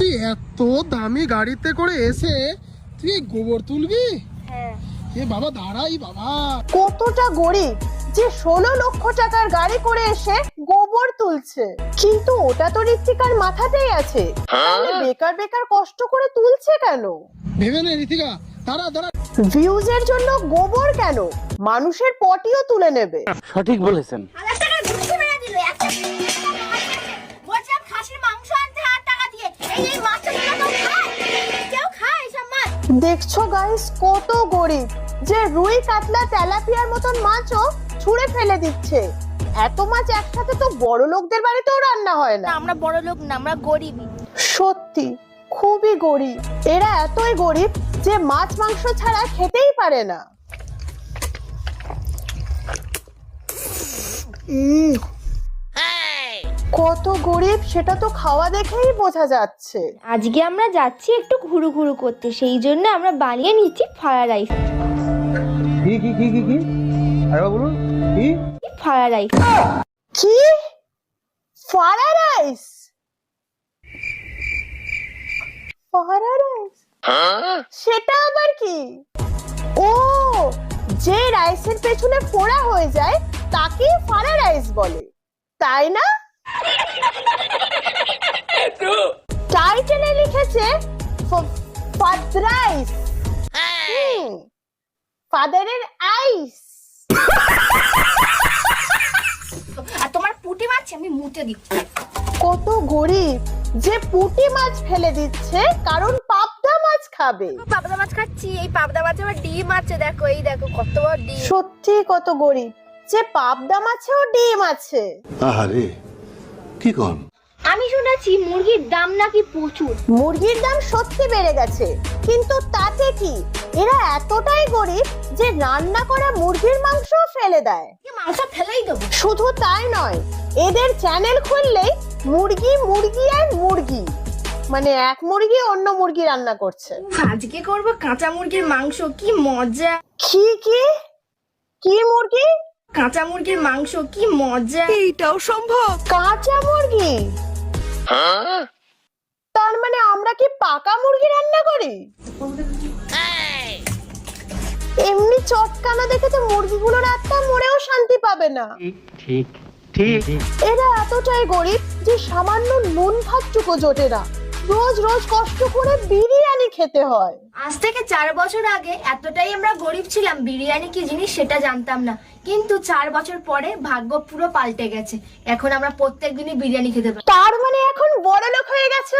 বলছি এত দামি গাড়িতে করে এসে তুই গোবর তুলবি? হ্যাঁ। এ বাবা দাঁড়াই বাবা, কতটা গরিব যে 16 লক্ষ টাকার গাড়ি করে এসে গোবর তুলছে, কিন্তু ওটা তো ঋত্বিকার মাথাতেই আছে। তাহলে বেকার বেকার কষ্ট করে তুলছে কেন? ভেবে নে ঋতিকা, দাঁড়া দাঁড়া। ভিউজের জন্য গোবর কেন, মানুষের পটিও তুলে নেবে। সঠিক বলেছেন। হাজার টাকা ঘুষি মেরে দিল একটা। বলছিলাম খাসির মাংস আনতে 8 টাকা দিয়ে, এই মাছটা তো খায়, কেউ খায় এসব মাছ? দেখছো গাইস কত গরিব যে রুই কাতলা তেলাপিয়ার মতন মাছও ছুঁড়ে ফেলে দিচ্ছে। এত মাছ একসাথে তো বড় লোকদের বাড়িতেও রান্না হয় না। আমরা বড় লোক না, আমরা গরিবই। সত্যি খুবই গরিব। এরা এতই গরিব যে মাছ মাংস ছাড়া খেতেই পারে না। কত গরিব সেটা তো খাওয়া দেখেই বোঝা যাচ্ছে। আজকে আমরা যাচ্ছি একটু ঘুরু ঘুরু করতে, সেই জন্য আমরা বানিয়ে নিচ্ছি ফ্রাইড রাইস। কি কি কি কি কি আরে বলুন কি? Fried rice. কি? ফারা রাইস? ফারা রাইস সেটা আবার কি? ও, যে রাইসের পেছনে ফোড়া হয়ে যায় তাকে ফারা রাইস বলে, তাই না? টাইটেলে লিখেছে ফাদ রাইস, ফাদারের আইস। আর তোমার পুঁটি মাছ আমি মুতে দিচ্ছি। কত গরিব যে পুঁটি মাছ ফেলে দিচ্ছে কারণ পাবদা মাছ খাবে। পাবদা মাছ খাচ্ছি, এই পাবদা মাছে আবার ডিম আছে, দেখো এই দেখো কত বড় ডিম। সত্যি কত গরিব যে পাবদা মাছেও ডিম আছে। আরে কি কোন? আমি শুনেছি মুরগির দাম নাকি প্রচুর। মুরগির দাম সত্যি বেড়ে গেছে, কিন্তু তাতে কি এরা এতটাই গরিব যে রান্না করা মুরগির মাংস ফেলে দেয়। মাংস ফেলেই দেবো। শুধু তাই নয়, এদের চ্যানেল খুললেই মুরগি মুরগি আর মুরগি, মানে এক মুরগি অন্য মুরগি রান্না করছে। আজকে করব কাঁচা মুরগির মাংস, কি মজা। কি কি কি মুরগি? কাঁচা মুরগির মাংস, কি মজা। এইটাও সম্ভব? কাঁচা মুরগি? তার মানে আমরা কি পাকা মুরগি রান্না করি? এমনি চটকানা দেখে তো মুরগিগুলোর আত্মা মরেও শান্তি পাবে না। ঠিক ঠিক ঠিক। এরা এতটাই গরিব যে সামান্য নুন ভাতটুকু জোটে না, রোজ রোজ কষ্ট করে বিরিয়ানি খেতে হয়। আজ থেকে 4 বছর আগে এতটাই আমরা গরিব ছিলাম, বিরিয়ানি কি জিনিস সেটা জানতাম না। কিন্তু 4 বছর পরে ভাগ্য পুরো পাল্টে গেছে, এখন আমরা প্রত্যেকদিনই বিরিয়ানি খেতে পারি। তার মানে এখন বড়লোক হয়ে গেছো?